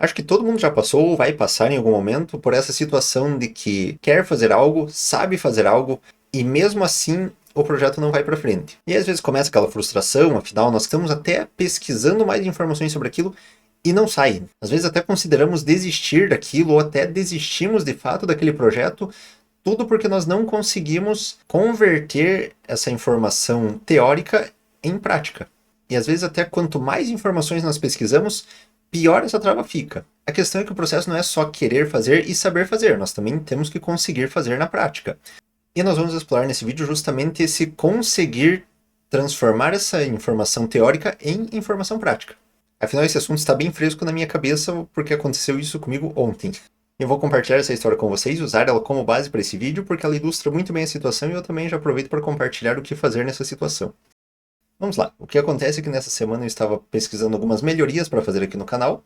Acho que todo mundo já passou ou vai passar em algum momento por essa situação de que quer fazer algo, sabe fazer algo e mesmo assim o projeto não vai para frente. E às vezes começa aquela frustração, afinal nós estamos até pesquisando mais informações sobre aquilo e não sai. Às vezes até consideramos desistir daquilo ou até desistimos de fato daquele projeto, tudo porque nós não conseguimos converter essa informação teórica em prática. E às vezes até quanto mais informações nós pesquisamos, pior essa trava fica. A questão é que o processo não é só querer fazer e saber fazer, nós também temos que conseguir fazer na prática. E nós vamos explorar nesse vídeo justamente esse conseguir transformar essa informação teórica em informação prática. Afinal, esse assunto está bem fresco na minha cabeça porque aconteceu isso comigo ontem. Eu vou compartilhar essa história com vocês e usar ela como base para esse vídeo porque ela ilustra muito bem a situação e eu também já aproveito para compartilhar o que fazer nessa situação. Vamos lá, o que acontece é que nessa semana eu estava pesquisando algumas melhorias para fazer aqui no canal.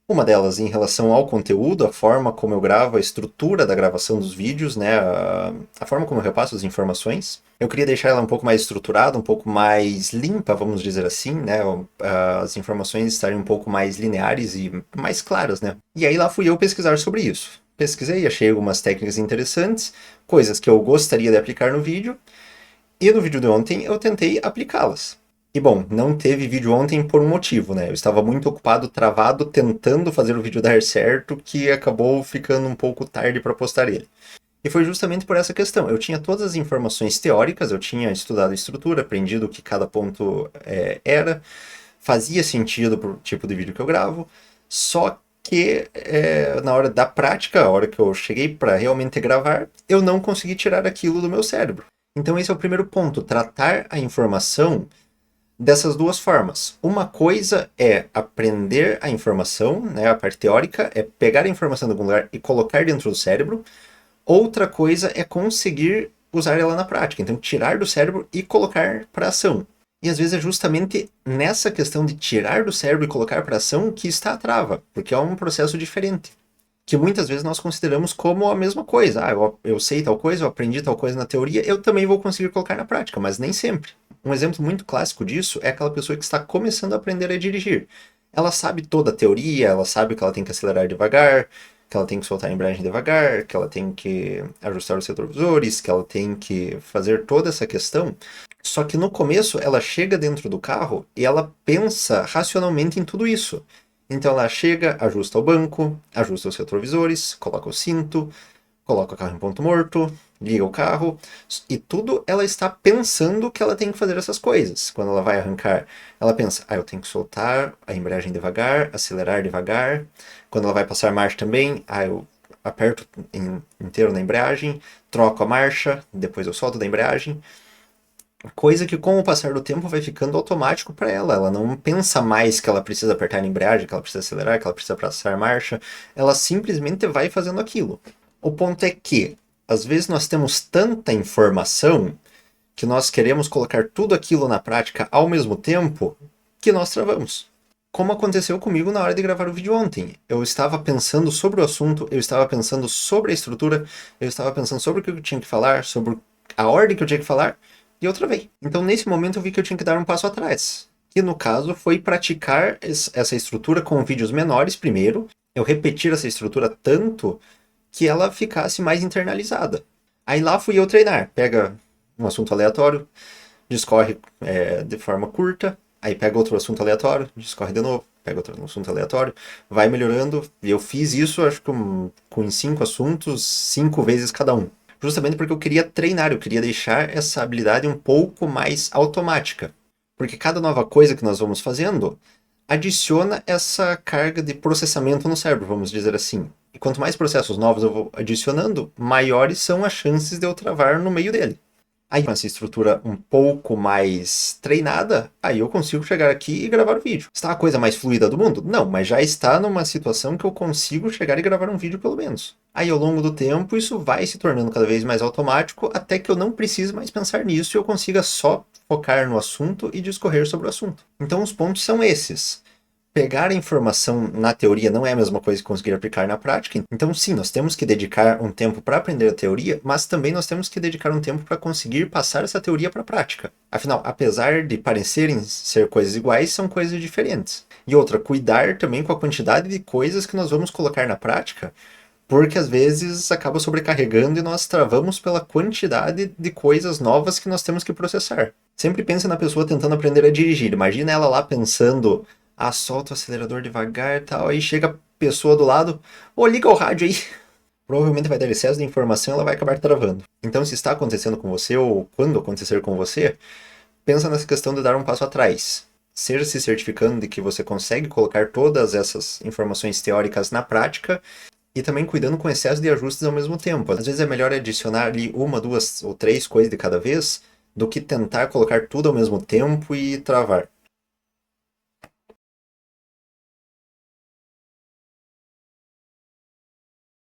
Uma delas em relação ao conteúdo, a forma como eu gravo, a estrutura da gravação dos vídeos, né, a forma como eu repasso as informações. Eu queria deixar ela um pouco mais estruturada, um pouco mais limpa, vamos dizer assim, né, as informações estarem um pouco mais lineares e mais claras, né. E aí lá fui eu pesquisar sobre isso. Pesquisei, achei algumas técnicas interessantes, coisas que eu gostaria de aplicar no vídeo, e no vídeo de ontem eu tentei aplicá-las. E bom, não teve vídeo ontem por um motivo, né? Eu estava muito ocupado, travado, tentando fazer o vídeo dar certo, que acabou ficando um pouco tarde para postar ele. E foi justamente por essa questão. Eu tinha todas as informações teóricas, eu tinha estudado a estrutura, aprendido o que cada ponto era, fazia sentido para o tipo de vídeo que eu gravo, só que na hora da prática, a hora que eu cheguei para realmente gravar, eu não consegui tirar aquilo do meu cérebro. Então esse é o primeiro ponto, tratar a informação dessas duas formas. Uma coisa é aprender a informação, né, a parte teórica, é pegar a informação de algum lugar e colocar dentro do cérebro. Outra coisa é conseguir usar ela na prática, então tirar do cérebro e colocar para ação. E às vezes é justamente nessa questão de tirar do cérebro e colocar para ação que está a trava, porque é um processo diferente, que muitas vezes nós consideramos como a mesma coisa. Ah, eu sei tal coisa, eu aprendi tal coisa na teoria, eu também vou conseguir colocar na prática, mas nem sempre. Um exemplo muito clássico disso é aquela pessoa que está começando a aprender a dirigir. Ela sabe toda a teoria, ela sabe que ela tem que acelerar devagar, que ela tem que soltar a embreagem devagar, que ela tem que ajustar os retrovisores, que ela tem que fazer toda essa questão. Só que no começo ela chega dentro do carro e ela pensa racionalmente em tudo isso. Então ela chega, ajusta o banco, ajusta os retrovisores, coloca o cinto, coloca o carro em ponto morto, liga o carro, e tudo ela está pensando que ela tem que fazer essas coisas. Quando ela vai arrancar, ela pensa, eu tenho que soltar a embreagem devagar, acelerar devagar. Quando ela vai passar marcha também, eu aperto inteiro na embreagem, troco a marcha, depois eu solto da embreagem. Coisa que com o passar do tempo vai ficando automático para ela. Ela não pensa mais que ela precisa apertar a embreagem, que ela precisa acelerar, que ela precisa passar marcha. Ela simplesmente vai fazendo aquilo. O ponto é que, às vezes, nós temos tanta informação que nós queremos colocar tudo aquilo na prática ao mesmo tempo que nós travamos. Como aconteceu comigo na hora de gravar o vídeo ontem. Eu estava pensando sobre o assunto, eu estava pensando sobre a estrutura, eu estava pensando sobre o que eu tinha que falar, sobre a ordem que eu tinha que falar, e eu travei. Então, nesse momento, eu vi que eu tinha que dar um passo atrás. Que, no caso, foi praticar essa estrutura com vídeos menores primeiro, eu repetir essa estrutura tanto que ela ficasse mais internalizada. Aí lá fui eu treinar. Pega um assunto aleatório, discorre de forma curta, aí pega outro assunto aleatório, discorre de novo, pega outro assunto aleatório, vai melhorando. E eu fiz isso, acho que com 5 assuntos, 5 vezes cada um. Justamente porque eu queria treinar, eu queria deixar essa habilidade um pouco mais automática. Porque cada nova coisa que nós vamos fazendo adiciona essa carga de processamento no cérebro, vamos dizer assim. E quanto mais processos novos eu vou adicionando, maiores são as chances de eu travar no meio dele. Aí com essa estrutura um pouco mais treinada, aí eu consigo chegar aqui e gravar o vídeo. Está a coisa mais fluida do mundo? Não, mas já está numa situação que eu consigo chegar e gravar um vídeo pelo menos. Aí ao longo do tempo isso vai se tornando cada vez mais automático até que eu não precise mais pensar nisso e eu consiga só focar no assunto e discorrer sobre o assunto. Então os pontos são esses. Pegar a informação na teoria não é a mesma coisa que conseguir aplicar na prática. Então, sim, nós temos que dedicar um tempo para aprender a teoria, mas também nós temos que dedicar um tempo para conseguir passar essa teoria para a prática. Afinal, apesar de parecerem ser coisas iguais, são coisas diferentes. E outra, cuidar também com a quantidade de coisas que nós vamos colocar na prática, porque às vezes acaba sobrecarregando e nós travamos pela quantidade de coisas novas que nós temos que processar. Sempre pense na pessoa tentando aprender a dirigir. Imagina ela lá pensando, solta o acelerador devagar e tal, aí chega a pessoa do lado, liga o rádio aí. Provavelmente vai dar excesso de informação e ela vai acabar travando. Então, se está acontecendo com você ou quando acontecer com você, pensa nessa questão de dar um passo atrás. Seja se certificando de que você consegue colocar todas essas informações teóricas na prática e também cuidando com excesso de ajustes ao mesmo tempo. Às vezes é melhor adicionar ali uma, duas ou três coisas de cada vez do que tentar colocar tudo ao mesmo tempo e travar.